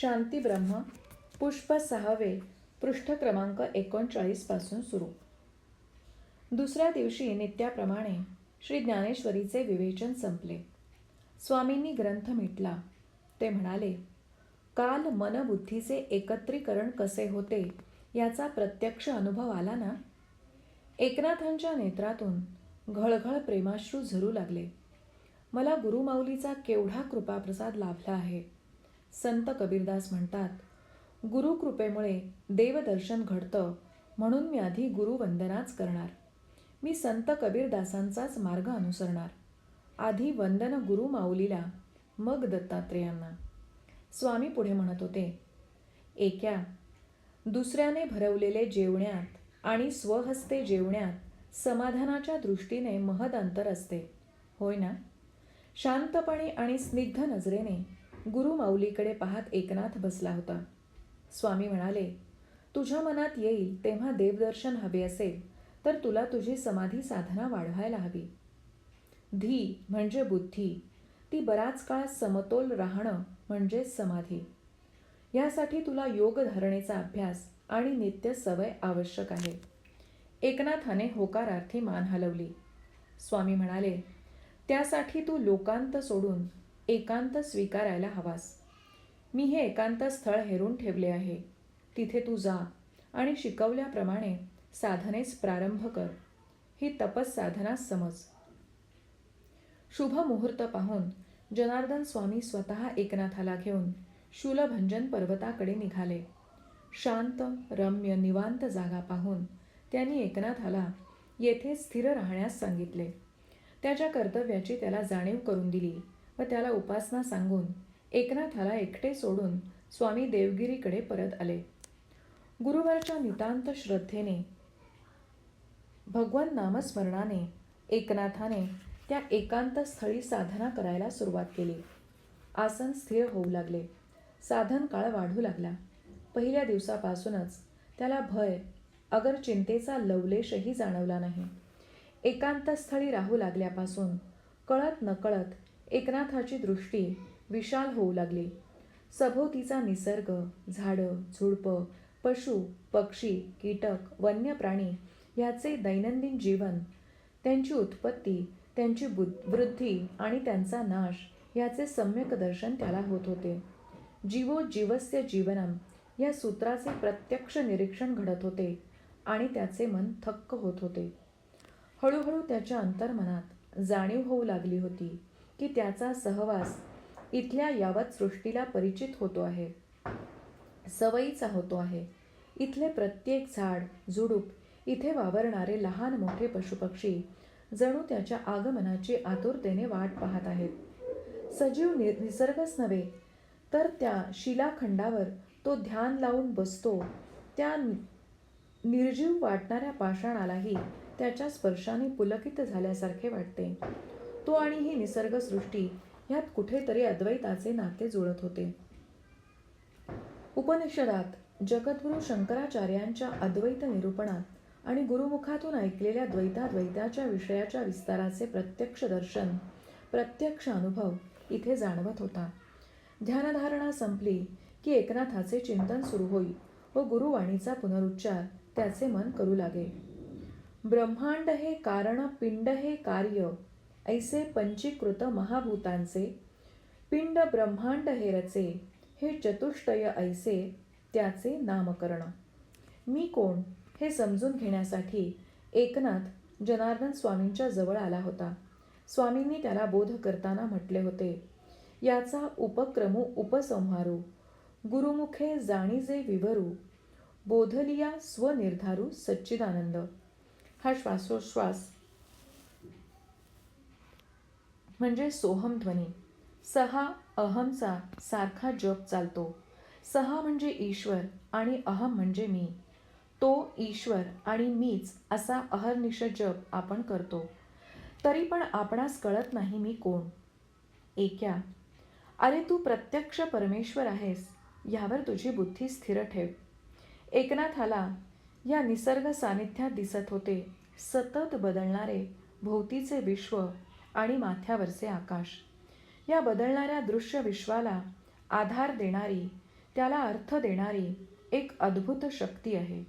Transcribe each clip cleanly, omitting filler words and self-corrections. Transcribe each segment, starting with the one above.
शांती ब्रह्म पुष्प 6, पृष्ठ क्रमांक 39 पासून सुरू. दुसऱ्या दिवशी नित्याप्रमाणे श्री ज्ञानेश्वरीचे विवेचन संपले. स्वामींनी ग्रंथ मिटला. ते म्हणाले, काल मनबुद्धीचे एकत्रीकरण कसे होते याचा प्रत्यक्ष अनुभव आला ना. एकनाथांच्या नेत्रातून घळघळ प्रेमाश्रू झरू लागले. मला गुरुमाऊलीचा केवढा कृपाप्रसाद लाभला आहे. संत कबीरदास म्हणतात, गुरुकृपेमुळे देवदर्शन घडतं, म्हणून मी आधी गुरुवंदनाच करणार. मी संत कबीरदासांचाच मार्ग अनुसरणार. आधी वंदन गुरुमाऊलीला, मग दत्तात्रेयांना. स्वामी पुढे म्हणत होते, एक्या, दुसऱ्याने भरवलेले जेवण्यात आणि स्वहस्ते जेवण्यात समाधानाच्या दृष्टीने महद अंतर असते, होय ना. शांतपणे आणि स्निग्ध नजरेने गुरुमाऊलीकडे पाहत एकनाथ बसला होता. स्वामी म्हणाले, तुझ्या मनात येईल तेव्हा देवदर्शन हवे असेल तर तुला तुझी समाधी साधना वाढवायला हवी. धी म्हणजे बुद्धी, ती बराच काळ समतोल राहणं म्हणजे समाधी. यासाठी तुला योगधारणेचा अभ्यास आणि नित्य सवय आवश्यक आहे. एकनाथाने होकारार्थी मान हलवली. स्वामी म्हणाले, त्यासाठी तू लोकांत सोडून एकांत स्वीकारायला हवास. मी हे एकांत स्थळ हेरून ठेवले आहे. तिथे तू जा आणि शिकवल्याप्रमाणे साधनेस प्रारंभ कर. ही तपस साधना समज. शुभ मुहूर्त पाहून जनार्दन स्वामी स्वतः एकनाथाला घेऊन शूलभंजन पर्वताकडे निघाले. शांत रम्य निवांत जागा पाहून त्यांनी एकनाथाला येथे स्थिर राहण्यास सांगितले. त्याच्या कर्तव्याची त्याला जाणीव करून दिली व त्याला उपासना सांगून एकनाथाला एकटे सोडून स्वामी देवगिरीकडे परत आले. गुरुवरच्या नितांत श्रद्धेने, भगवान नामस्मरणाने एकनाथाने त्या एकांत स्थळी साधना करायला सुरुवात केली. आसन स्थिर होऊ लागले. साधन काळ वाढू लागला. पहिल्या दिवसापासूनच त्याला भय अगर चिंतेचा लवलेशही जाणवला नाही. एकांतस्थळी राहू लागल्यापासून कळत नकळत एकनाथाची दृष्टी विशाल होऊ लागली. सभोवतीचा निसर्ग, झाडं, झुडपं, पशु, पक्षी, कीटक, वन्य प्राणी याचे दैनंदिन जीवन, त्यांची उत्पत्ती, त्यांची वृद्धी आणि त्यांचा नाश याचे सम्यक दर्शन त्याला होत होते. जीवो जीवस्य जीवनम या सूत्राचे प्रत्यक्ष निरीक्षण घडत होते आणि त्याचे मन थक्क होत होते. हळूहळू त्याच्या अंतर्मनात जाणीव होऊ लागली होती की त्याचा सहवास इथल्या यावत सृष्टीला परिचित होतो आहे, सवयीचा होतो आहे. इथले प्रत्येक झाड, झुडूप, इथे वावरणारे लहान मोठे पशुपक्षी जणू त्याच्या आगमनाची आतुरतेने वाट पाहत आहेत. सजीव निसर्गच नव्हे तर त्या शिलाखंडावर तो ध्यान लावून बसतो त्या निर्जीव वाटणाऱ्या पाषाणालाही त्याच्या स्पर्शाने पुलकित झाल्यासारखे वाटते. तो आणि ही निसर्गसृष्टी ह्यात कुठेतरी अद्वैताचे नाते जुळत होते. उपनिषदात जगद्गुरू शंकराचार्यांच्या अद्वैत निरूपणात आणि गुरुमुखातून ऐकलेल्या द्वैताद्वैताच्या विषयाच्या विस्ताराचे प्रत्यक्ष दर्शन, प्रत्यक्ष अनुभव इथे जाणवत होता. ध्यानधारणा संपली की एकनाथाचे चिंतन सुरू होई व गुरुवाणीचा पुनरुच्चार त्याचे मन करू लागे. ब्रह्मांड हे कारण, पिंड हे कार्य, ऐसे पंचीकृत महाभूतांचे. पिंड ब्रह्मांड हे रचे, हे चतुष्टय ऐसे त्याचे नामकरण. मी कोण हे समजून घेण्यासाठी एकनाथ जनार्दन स्वामींच्या जवळ आला होता. स्वामींनी त्याला बोध करताना म्हटले होते, याचा उपक्रमू उपसंहारू, गुरुमुखे जाणीजे विवरू, बोधलिया स्वनिर्धारू सच्चिदानंद. हा श्वासोश्वास म्हणजे सोहम ध्वनी. सहा अहमचा सारखा जप चालतो. सहा म्हणजे ईश्वर आणि अहम म्हणजे मी. तो ईश्वर आणि मीच असा अहर्निश जप आपण करतो. तरी पण आपणास कळत नाही मी कोण. एक्या, अरे तू प्रत्यक्ष परमेश्वर आहेस यावर तुझी बुद्धी स्थिर ठेव. एकनाथाला या निसर्ग सानिध्यात दिसत होते सतत बदलणारे भोवतीचे विश्व आणि माथ्यावरचे आकाश. या बदलणाऱ्या दृश्य विश्वाला आधार देणारी त्याला अर्थ देणारी एक अद्भुत शक्ती आहे.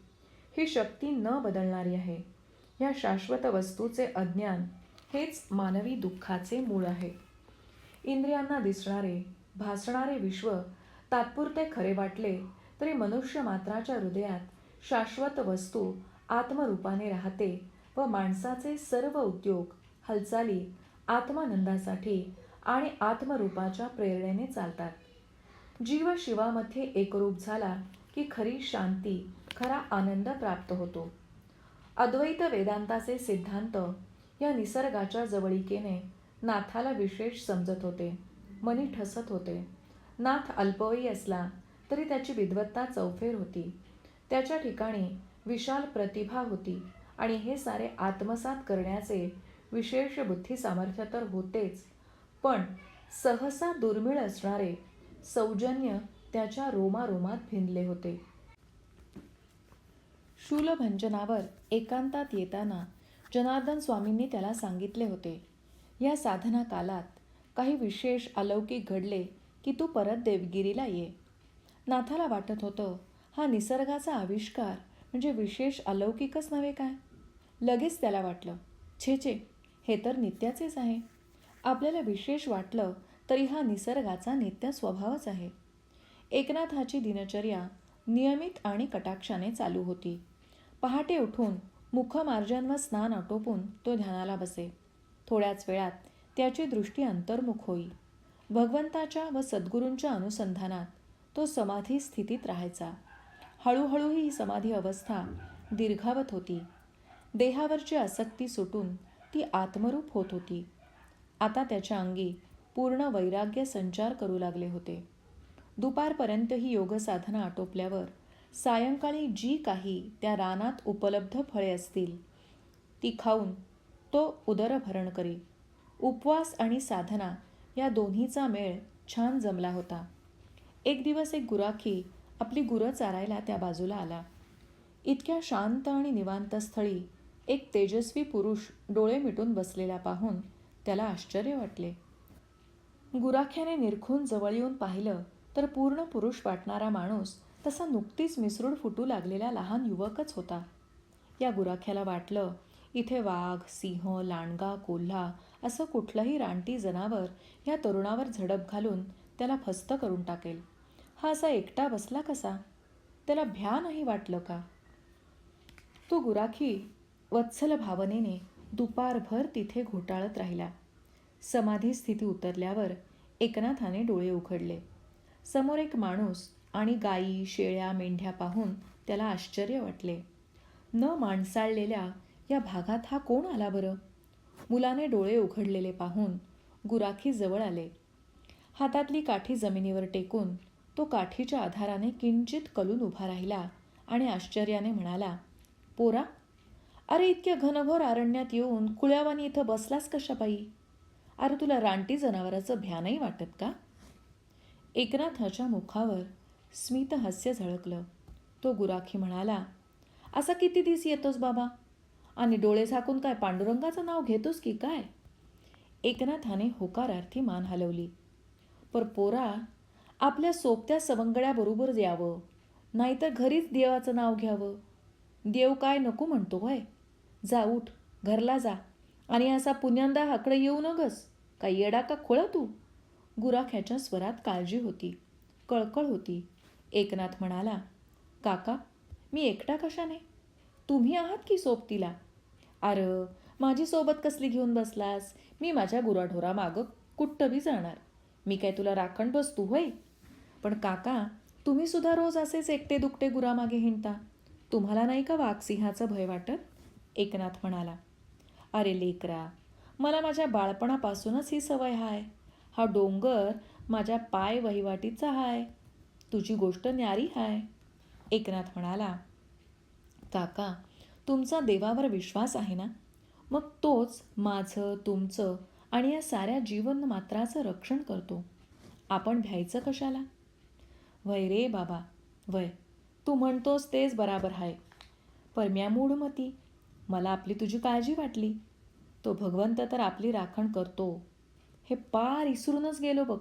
ही शक्ती न बदलणारी आहे. या शाश्वत वस्तूचे अज्ञान हेच मानवी दुःखाचे मूळ आहे. इंद्रियांना दिसणारे, भासणारे विश्व तात्पुरते खरे वाटले तरी मनुष्य मात्राच्या हृदयात शाश्वत वस्तू आत्मरूपाने राहते व माणसाचे सर्व उद्योग, हालचाली आत्मानंदासाठी आणि आत्मरूपाच्या प्रेरणेने चालतात. जीव शिवामध्ये एकरूप झाला की खरी शांती, खरा आनंद प्राप्त होतो. अद्वैत वेदांताचे सिद्धांत या निसर्गाच्या जवळिकेने नाथाला विशेष समजत होते. मनी ठसत होते. नाथ अल्पवयी असला तरी त्याची विद्वत्ता चौफेर होती. त्याच्या ठिकाणी विशाल प्रतिभा होती आणि हे सारे आत्मसात करण्याचे विशेष बुद्धी सामर्थ्य तर होतेच, पण सहसा दुर्मिळ असणारे सौजन्य त्याच्या रोमारोमात भिनले होते. शूलभंजनावर एकांतात येताना जनार्दन स्वामींनी त्याला सांगितले होते, या साधना कालात काही विशेष अलौकिक घडले की तू परत देवगिरीला ये. नाथाला वाटत होतं, हा निसर्गाचा आविष्कार म्हणजे विशेष अलौकिकच नव्हे काय. लगेच त्याला वाटलं, छे छे, हे तर नित्याचेच आहे. आपल्याला विशेष वाटलं तरी हा निसर्गाचा नित्य स्वभावच आहे. एकनाथाची दिनचर्या नियमित आणि कटाक्षाने चालू होती. पहाटे उठून मुखमार्जन व स्नान आटोपून तो ध्यानाला बसे. थोड्याच वेळात त्याची दृष्टी अंतर्मुख होई. भगवंताच्या व सद्गुरूंच्या अनुसंधानात तो समाधी स्थितीत राहायचा. हळूहळू ही समाधी अवस्था दीर्घावत होती. देहावरची आसक्ती सुटून ती आत्मरूप होत होती. आता त्याच्या अंगी पूर्ण वैराग्य संचार करू लागले होते. दुपारपर्यंत ही योगसाधना आटोपल्यावर सायंकाळी जी काही त्या रानात उपलब्ध फळे असतील ती खाऊन तो उदरभरण करी. उपवास आणि साधना या दोन्हीचा मेळ छान जमला होता. एक दिवस एक गुराखी आपली गुरं चारायला त्या बाजूला आला. इतक्या शांत आणि निवांत स्थळी एक तेजस्वी पुरुष डोळे मिटून बसलेला पाहून त्याला आश्चर्य वाटले. गुराख्याने निरखून जवळ येऊन पाहिलं तर पूर्ण पुरुष वाटणारा माणूस तसा नुकतीच मिसरूड फुटू लागलेला लहान युवकच होता. या गुराख्याला वाटलं, इथे वाघ, सिंह, लांडगा, कोल्हा असं कुठलंही रानटी जनावर या तरुणावर झडप घालून त्याला फस्त करून टाकेल. हा असा एकटा बसला कसा? त्याला भ्या नाही वाटलं का? तो गुराखी वत्सल भावनेने दुपारभर तिथे घोटाळत राहिला. समाधी स्थिती उतरल्यावर एकनाथाने डोळे उघडले. समोर एक माणूस आणि गायी, शेळ्या, मेंढ्या पाहून त्याला आश्चर्य वाटले. न माणसाळलेल्या या भागात हा कोण आला बरं? मुलाने डोळे उघडलेले पाहून गुराखी जवळ आले. हातातली काठी जमिनीवर टेकून तो काठीच्या आधाराने किंचित कलून उभा राहिला आणि आश्चर्याने म्हणाला, पोरा, अरे इतक्या घनघोर अरण्यात येऊन कुळ्यावानी इथं बसलास कशा पायी? अरे तुला रानटी जनावराचं भ्या नाही वाटत का? एकनाथाच्या मुखावर स्मित हास्य झळकलं. तो गुराखी म्हणाला, असा किती दिस येतोस बाबा? आणि डोळे झाकून काय पांडुरंगाचं नाव घेतोस की काय? एकनाथाने होकारार्थी मान हलवली. पर पोरा, आपल्या सोबत्या सवंगड्याबरोबर यावं, नाहीतर घरीच देवाचं नाव घ्यावं. देव काय नको म्हणतो होय? जा, उठ, घरला जा आणि असा पुण्यांदा हाकडे येऊ नगस. काय येडा का खोळा तू? गुराख्याच्या स्वरात काळजी होती, कळकळ होती. एकनाथ म्हणाला, काका, मी एकटा कशाने? तुम्ही आहात की सोबतीला? अरे माझी सोबत कसली घेऊन बसलास? मी माझ्या गुराढोरामागं कुठं बी जाणार. मी काय तुला राखण बसतो होय? पण काका, तुम्ही सुद्धा रोज असेच एकटे दुकटे गुरामागे हिंडता. तुम्हाला नाही का वाघसिंहाचं भय वाटत? एकनाथ म्हणाला, अरे लेकरा, मला माझ्या बाळपणापासूनच ही सवय हाय. हा डोंगर माझ्या पाय वहिवाटीचा हाय. तुझी गोष्ट न्यारी हाय. एकनाथ म्हणाला, काका, तुमचा देवावर विश्वास आहे ना? मग तोच माझं, तुमचं आणि या साऱ्या जीवनमात्राचं रक्षण करतो. आपण भ्यायचं कशाला? वय रे बाबा, वय. तू म्हणतोस तेच बराबर आहे. परम्या मूढमती, मला आपली तुझी काळजी वाटली. तो भगवंत तर आपली राखण करतो हे पार इसरूनच गेलो बघ.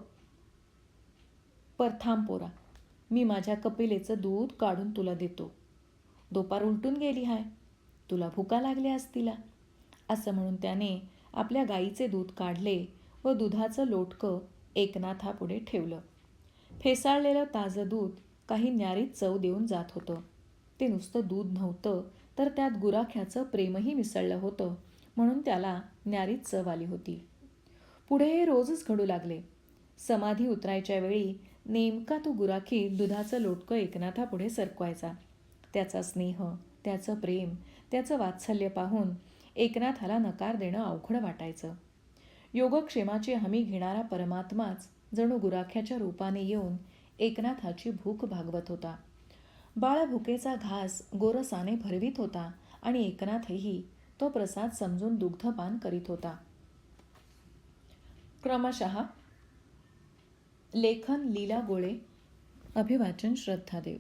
पर थांब पोरा, मी माझ्या कपिलेचं दूध काढून तुला देतो. दोपार उलटून गेली हाय, तुला भुका लागल्या असतीला. असं म्हणून त्याने आपल्या गाईचे दूध काढले व दुधाचं लोटकं एकनाथापुढे ठेवलं. फेसाळलेलं ताजं दूध काही न्यारीत चव देऊन जात होतं. ते नुसतं दूध नव्हतं, तर त्यात गुराख्याचं प्रेमही मिसळलं होतं, म्हणून त्याला न्यारीत चव आली होती. पुढे हे रोजच घडू लागले. समाधी उतरायच्या वेळी नेमका तो गुराखी दुधाचं लोटकं एकनाथापुढे सरकवायचा. त्याचा स्नेह, त्याचं प्रेम, त्याचं वात्सल्य पाहून एकनाथाला नकार देणं अवघड वाटायचं. योगक्षेमाची हमी घेणारा परमात्माच जणू गुराख्याच्या रूपाने येऊन एकनाथाची भूक भागवत होता. बाळ भुकेचा घास गोरसाने भरवीत होता आणि एकनाथही तो प्रसाद समजून दुग्धपान करीत होता. क्रमशः लेखन लीला गोळे, अभिवाचन श्रद्धादेव.